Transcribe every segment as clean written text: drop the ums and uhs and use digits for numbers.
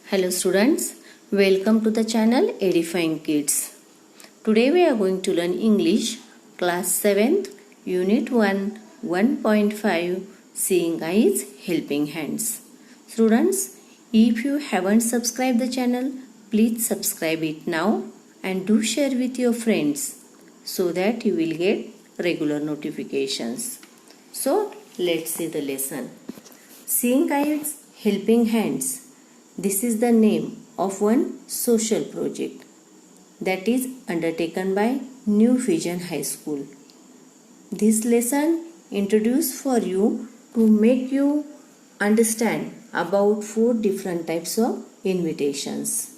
Hello students, welcome to the channel Edifying Kids. Today we are going to learn English class 7th unit 1 1.5 Seeing Eyes Helping Hands. Students, if you haven't subscribed the channel, please subscribe it now and do share with your friends so that you will get regular notifications. So let's see the lesson. Seeing Eyes Helping Hands. This is the name of one social project that is undertaken by New Vision High School. This lesson introduced for you to make you understand about 4 different types of invitations.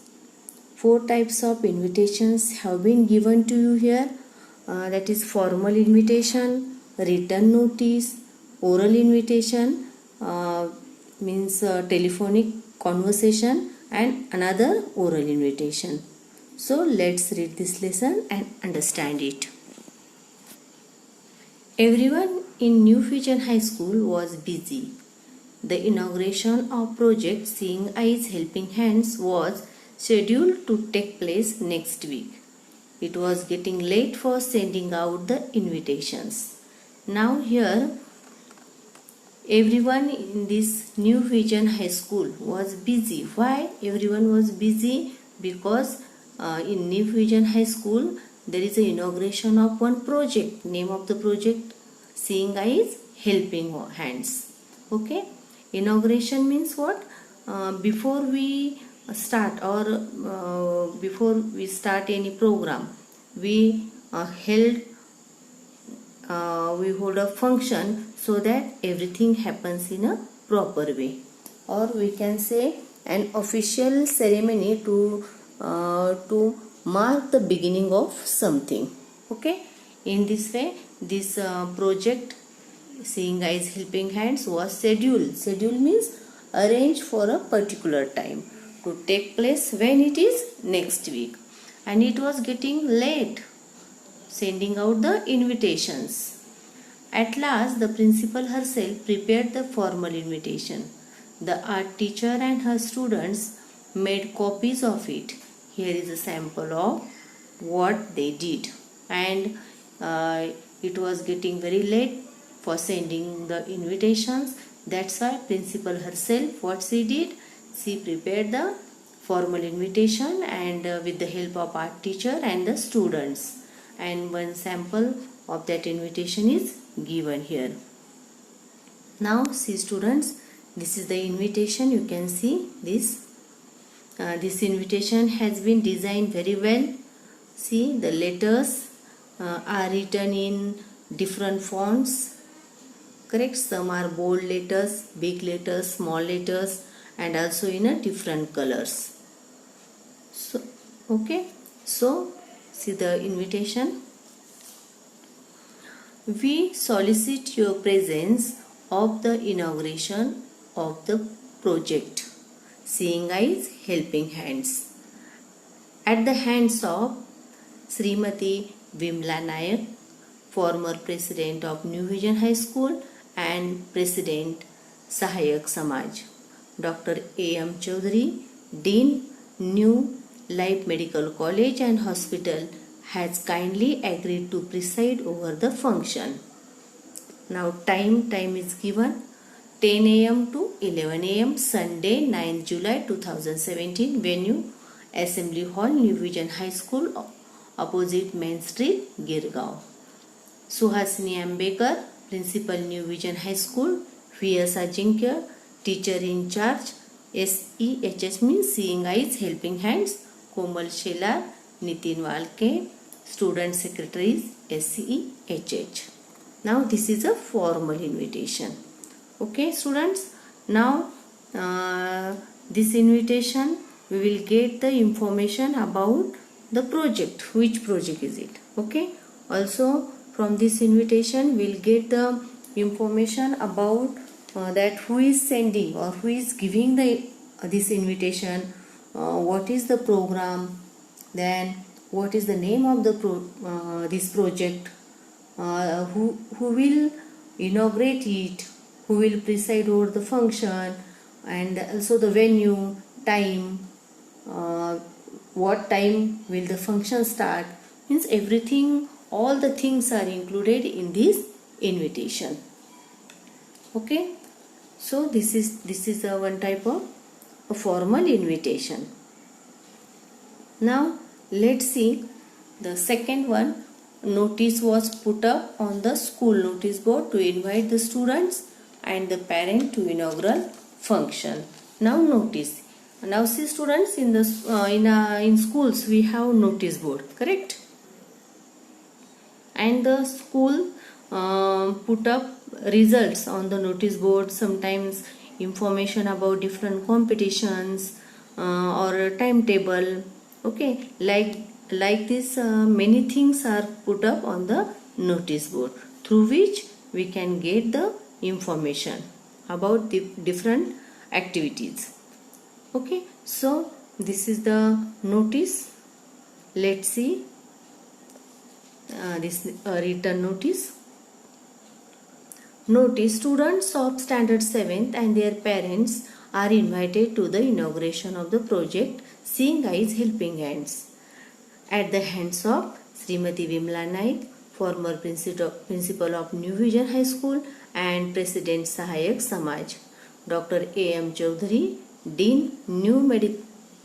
4 types of invitations have been given to you here. That is formal invitation, written notice, oral invitation, means telephonic conversation, and another oral invitation. So let's read this lesson and understand it. Everyone in New Vision High School was busy. The inauguration of project Seeing Eyes Helping Hands was scheduled to take place next week. It was getting late for sending out the invitations. Now here everyone in this New Vision High School was busy. Why everyone was busy? Because in New Vision High School there is an inauguration of one project. Name of the project Seeing Eyes Helping Hands. Okay, inauguration means what? Before we start or before we start any program, we hold a function so that everything happens in a proper way, or we can say an official ceremony to mark the beginning of something. Okay, in this way this project Seeing Eyes Helping Hands was scheduled. Schedule means arranged for a particular time to take place when it is next week, and it was getting late sending out the invitations. At last, the principal herself prepared the formal invitation. The art teacher and her students made copies of it. Here is a sample of what they did. And it was getting very late for sending the invitations. That's why principal herself, what she did, she prepared the formal invitation and with the help of art teacher and the students. And one sample of that invitation is given here. Now see students, this is the invitation. You can see this. This invitation has been designed very well. See, the letters are written in different fonts. Correct? Some are bold letters, big letters, small letters, and also in a different colors. So, okay. So, see the invitation. We solicit your presence of the inauguration of the project Seeing Eyes Helping Hands at the hands of Srimati Vimla Nayak, former president of New Vision High School and president Sahayak Samaj, Dr. A.M. Chaudhary, Dean, New Life Medical College and Hospital, has kindly agreed to preside over the function. Now time is given 10 a.m. to 11 a.m. Sunday 9 July 2017. Venue Assembly Hall, New Vision High School, opposite Main Street, Girgaon. Suhasini Ambekar, Principal, New Vision High School. V.S. Ajinkya, Teacher in Charge. SEHS means Seeing Eyes Helping Hands. Komal Shelar, Nitin Walke, Student Secretaries, SEHH. Now this is a formal invitation. Okay students, now this invitation we will get the information about the project. Which project is it? Okay, also from this invitation we will get the information about that who is sending or who is giving this invitation, what is the program, then what is the name of the this project, who will inaugurate it, who will preside over the function, and also the venue, time, what time will the function start, means everything, all the things are included in this invitation. Okay, so this is a one type of a formal invitation. Now let's see the second one. Notice was put up on the school notice board to invite the students and the parent to inaugural function. Now notice. Now see students, in the in schools we have notice board, correct? And the school put up results on the notice board, sometimes information about different competitions or timetable. Okay, like this many things are put up on the notice board, through which we can get the information about the different activities. Okay, so this is the notice. Let's see this written notice. Notice, students of standard 7th and their parents are invited to the inauguration of the project Seeing Eyes Helping Hands at the hands of Srimati Vimla Naik, former principal of New Vision High School and President Sahayak Samaj. Dr. A.M. Chaudhary, Dean, New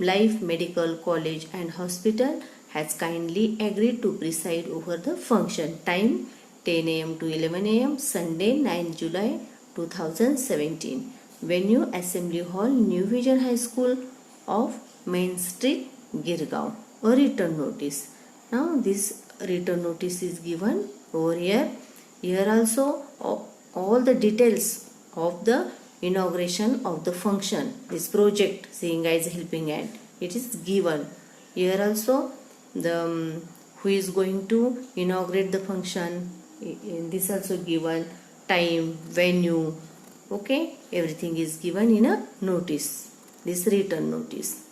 Life Medical College and Hospital, has kindly agreed to preside over the function. Time 10 a.m. to 11 a.m. Sunday 9 July 2017. Venue Assembly Hall, New Vision High School of Main Street, Girgaon. A written notice. Now this written notice is given over here. Here also all the details of the inauguration of the function, this project Seeing Eyes Helping Hand, it is given. Here also the who is going to inaugurate the function, this also given, time, venue. Okay, everything is given in a notice, this written notice.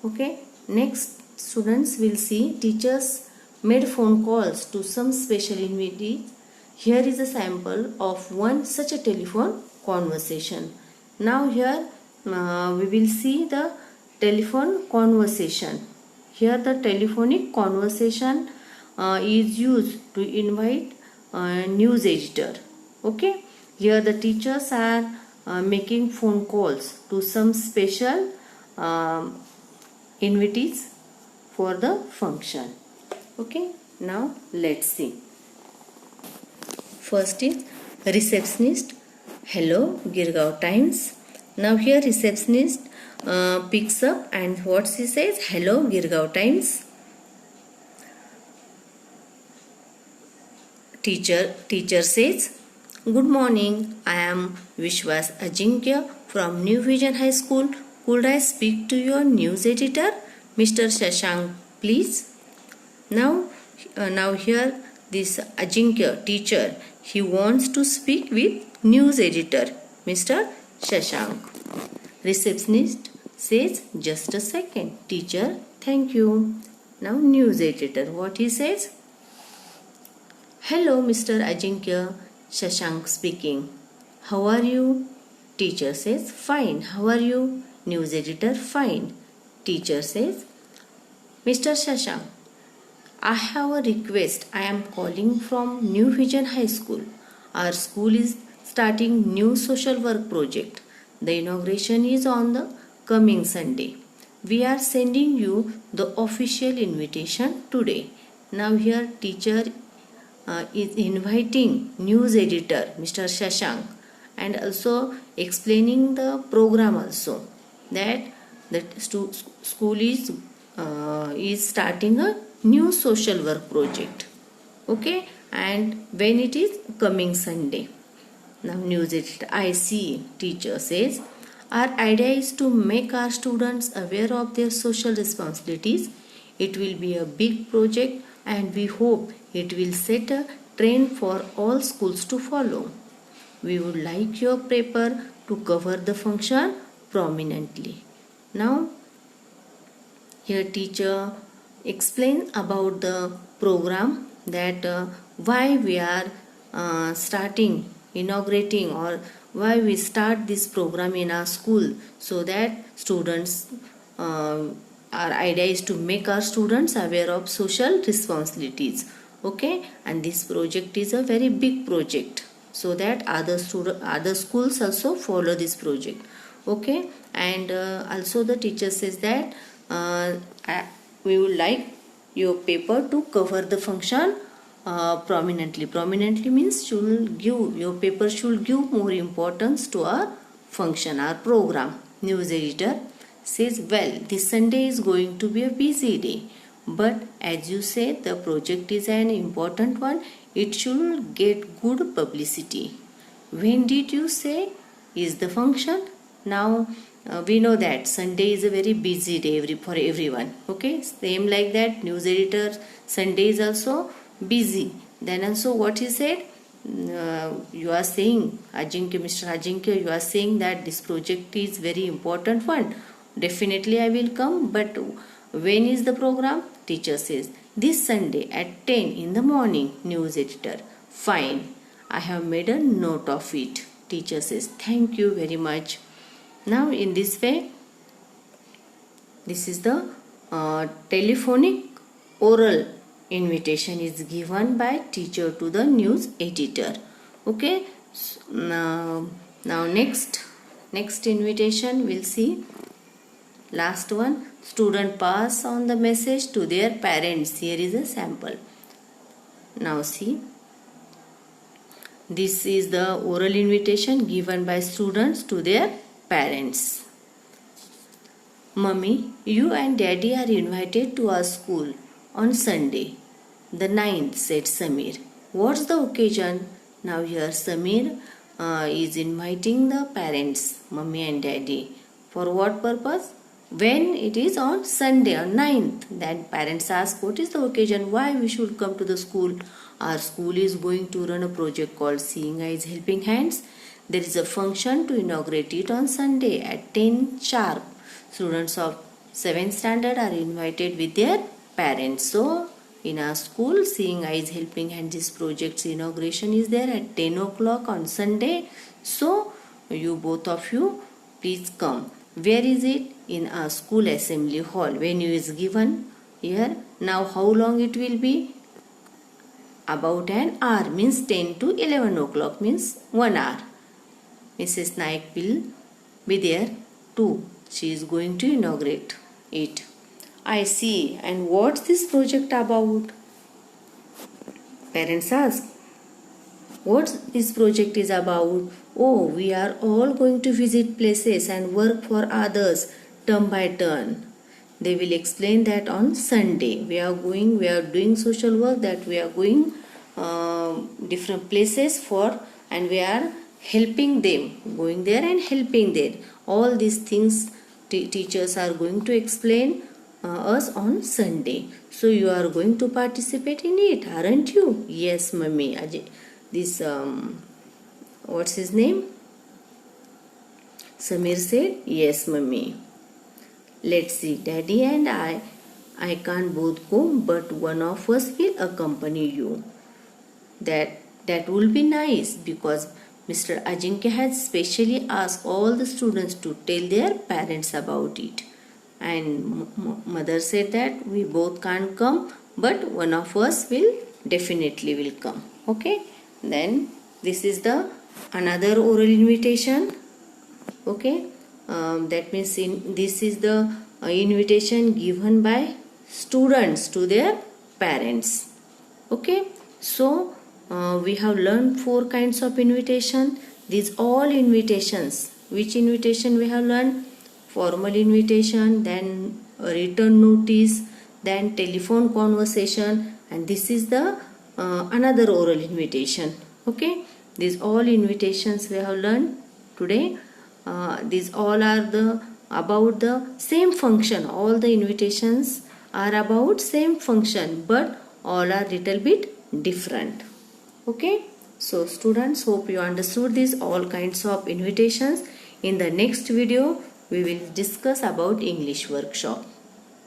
Okay, next students will see teachers made phone calls to some special invitees. Here is a sample of one such a telephone conversation. Now here we will see the telephone conversation. Here the telephonic conversation is used to invite news editor. Okay, here the teachers are making phone calls to some special invitees for the function. Okay, now let's see. First is receptionist. Hello, Girgaon Times. Now here receptionist picks up and what she says, hello, Girgaon Times. Teacher says, good morning, I am Vishwas Ajinkya from New Vision High School. Could I speak to your news editor, Mr. Shashank, please? Now here this Ajinkya teacher, he wants to speak with news editor, Mr. Shashank. Receptionist says, just a second. Teacher, thank you. Now news editor, what he says? Hello, Mr. Ajinkya, Shashank speaking. How are you? Teacher says, fine. How are you? News editor, fine. Teacher says, Mr. Shashank, I have a request. I am calling from New Vision High School. Our school is starting new social work project. The inauguration is on the coming Sunday. We are sending you the official invitation today. Now here teacher is inviting news editor Mr. Shashank and also explaining the program also, that school is starting a new social work project. Okay, and when it is coming Sunday. Now news editor, I see. Teacher says, our idea is to make our students aware of their social responsibilities. It will be a big project and we hope it will set a trend for all schools to follow. We would like your paper to cover the function prominently. Now here teacher explains about the program, that why we are inaugurating or why we start this program in our school, so that students our idea is to make our students aware of social responsibilities. Okay, and this project is a very big project, so that other schools also follow this project. Okay, and also the teacher says that we would like your paper to cover the function prominently. Prominently means your paper should give more importance to our function, our program. News editor says, well, this Sunday is going to be a busy day, but as you say, the project is an important one. It should get good publicity. When did you say is the function? Now we know that Sunday is a very busy day for everyone. Okay, same like that, news editor, Sunday is also busy. Then also what he said, you are saying, Mr. Ajinkya, you are saying that this project is very important one. Definitely I will come, but when is the program? Teacher says, this Sunday at 10 in the morning. News editor, fine, I have made a note of it. Teacher says, thank you very much. Now in this way, this is the telephonic oral invitation is given by teacher to the news editor. Okay, so now next invitation we'll see. Last one, student pass on the message to their parents. Here is a sample. Now see, this is the oral invitation given by students to their parents. Mummy, you and Daddy are invited to our school on Sunday, the 9th, said Samir. What's the occasion? Now here Samir is inviting the parents, Mummy and Daddy. For what purpose? When it is on Sunday, on 9th, then parents ask, what is the occasion? Why we should come to the school? Our school is going to run a project called Seeing Eyes Helping Hands. There is a function to inaugurate it on Sunday at 10 sharp. Students of 7th standard are invited with their parents. So, in our school, Seeing Eyes Helping Hands, this project's inauguration is there at 10 o'clock on Sunday. So, you both of you, please come. Where is it? In our school assembly hall. Venue is given here. Now, how long it will be? About an hour, means 10 to 11 o'clock, means 1 hour. Mrs. Naik will be there too. She is going to inaugurate it. I see. And what's this project about? Parents ask, what this project is about? Oh, we are all going to visit places and work for others turn by turn. They will explain that on Sunday. We are doing social work, that we are going different places for, and we are helping them, going there and helping them. All these things teachers are going to explain us on Sunday. So you are going to participate in it, aren't you? Yes, Mummy. This what's his name? Samir said, yes, Mummy. Let's see, Daddy and I can't both go, but one of us will accompany you. That will be nice, because Mr. Ajinkya has specially asked all the students to tell their parents about it. And mother said that we both can't come, but one of us will definitely come. Okay. Then this is the another oral invitation. Okay. That means this is the invitation given by students to their parents. Okay. So we have learned 4 kinds of invitation. These all invitations. Which invitation we have learned? Formal invitation, then a written notice, then telephone conversation, and this is the another oral invitation. Okay, these all invitations we have learned today. These all are about the same function. All the invitations are about same function, but all are little bit different. Okay, so students, hope you understood these all kinds of invitations. In the next video we will discuss about English workshop.